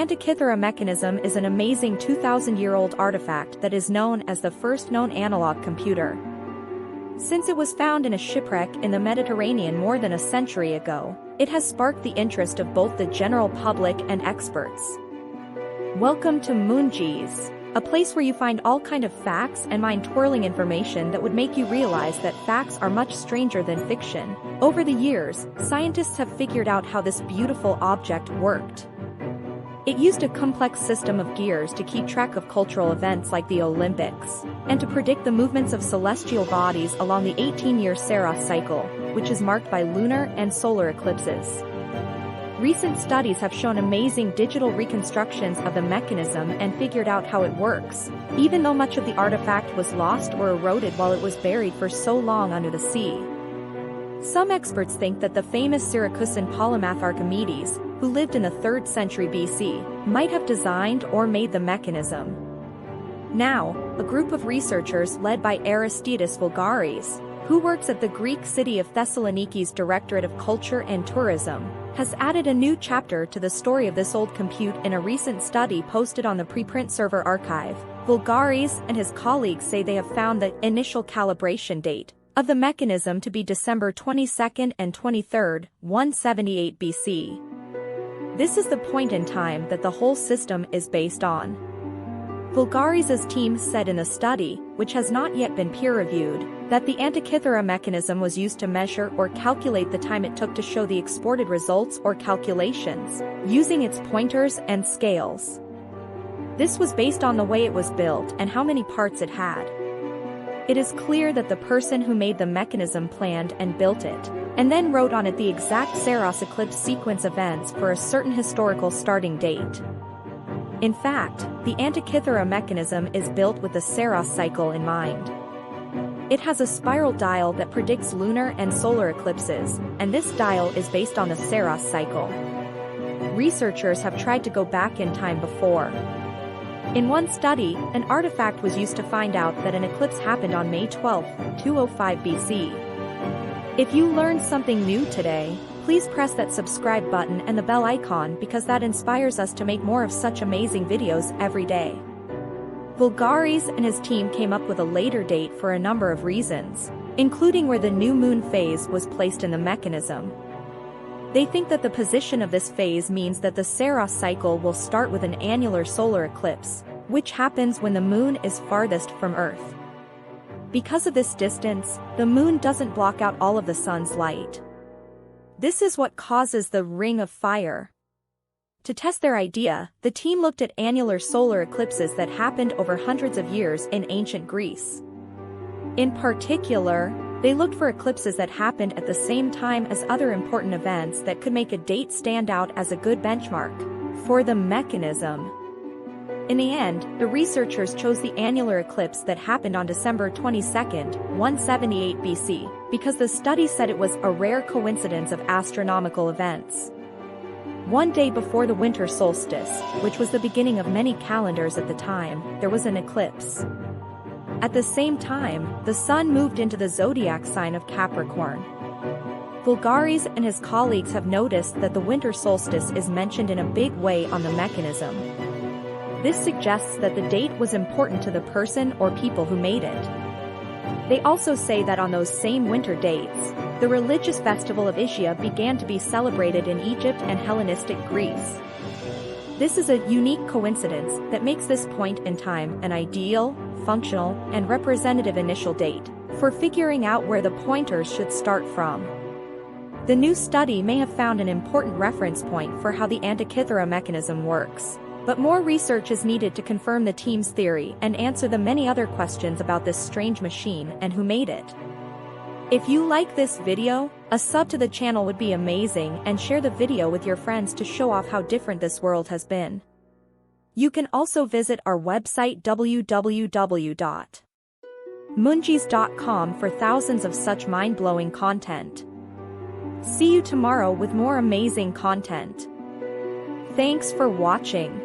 Antikythera mechanism is an amazing 2,000-year-old artifact that is known as the first known analog computer. Since it was found in a shipwreck in the Mediterranean more than a century ago, it has sparked the interest of both the general public and experts. Welcome to Moonjis, a place where you find all kind of facts and mind-twirling information that would make you realize that facts are much stranger than fiction. Over the years, scientists have figured out how this beautiful object worked. It used a complex system of gears to keep track of cultural events like the Olympics, and to predict the movements of celestial bodies along the 18-year Saros cycle, which is marked by lunar and solar eclipses. Recent studies have shown amazing digital reconstructions of the mechanism and figured out how it works, even though much of the artifact was lost or eroded while it was buried for so long under the sea. Some experts think that the famous Syracusan polymath Archimedes, who lived in the 3rd century BC, might have designed or made the mechanism. Now, a group of researchers led by Aristides Vulgaris, who works at the Greek city of Thessaloniki's Directorate of Culture and Tourism, has added a new chapter to the story of this old compute in a recent study posted on the preprint server archive. Vulgaris and his colleagues say they have found the initial calibration date of the mechanism to be December 22nd and 23rd, 178 BC. This is the point in time that the whole system is based on. Vulgaris's team said in the study, which has not yet been peer-reviewed, that the Antikythera mechanism was used to measure or calculate the time it took to show the exported results or calculations, using its pointers and scales. This was based on the way it was built and how many parts it had. It is clear that the person who made the mechanism planned and built it, and then wrote on it the exact Saros eclipse sequence events for a certain historical starting date. In fact, the Antikythera mechanism is built with the Saros cycle in mind. It has a spiral dial that predicts lunar and solar eclipses, and this dial is based on the Saros cycle. Researchers have tried to go back in time before. In one study, an artifact was used to find out that an eclipse happened on May 12, 205 BC. If you learned something new today, please press that subscribe button and the bell icon because that inspires us to make more of such amazing videos every day. Vulgaris and his team came up with a later date for a number of reasons, including where the new moon phase was placed in the mechanism. They think that the position of this phase means that the Saros cycle will start with an annular solar eclipse, which happens when the moon is farthest from Earth. Because of this distance, the moon doesn't block out all of the sun's light. This is what causes the ring of fire. To test their idea, the team looked at annular solar eclipses that happened over hundreds of years in ancient Greece. In particular, they looked for eclipses that happened at the same time as other important events that could make a date stand out as a good benchmark for the mechanism. In the end, the researchers chose the annular eclipse that happened on December 22nd, 178 BC, because the study said it was a rare coincidence of astronomical events. One day before the winter solstice, which was the beginning of many calendars at the time, there was an eclipse. At the same time, the sun moved into the zodiac sign of Capricorn. Vulgaris and his colleagues have noticed that the winter solstice is mentioned in a big way on the mechanism. This suggests that the date was important to the person or people who made it. They also say that on those same winter dates, the religious festival of Ischia began to be celebrated in Egypt and Hellenistic Greece. This is a unique coincidence that makes this point in time an ideal, functional, and representative initial date for figuring out where the pointers should start from. The new study may have found an important reference point for how the Antikythera mechanism works. But more research is needed to confirm the team's theory and answer the many other questions about this strange machine and who made it. If you like this video, a sub to the channel would be amazing, and share the video with your friends to show off how different this world has been. You can also visit our website www.moonjis.com for thousands of such mind-blowing content. See you tomorrow with more amazing content. Thanks for watching.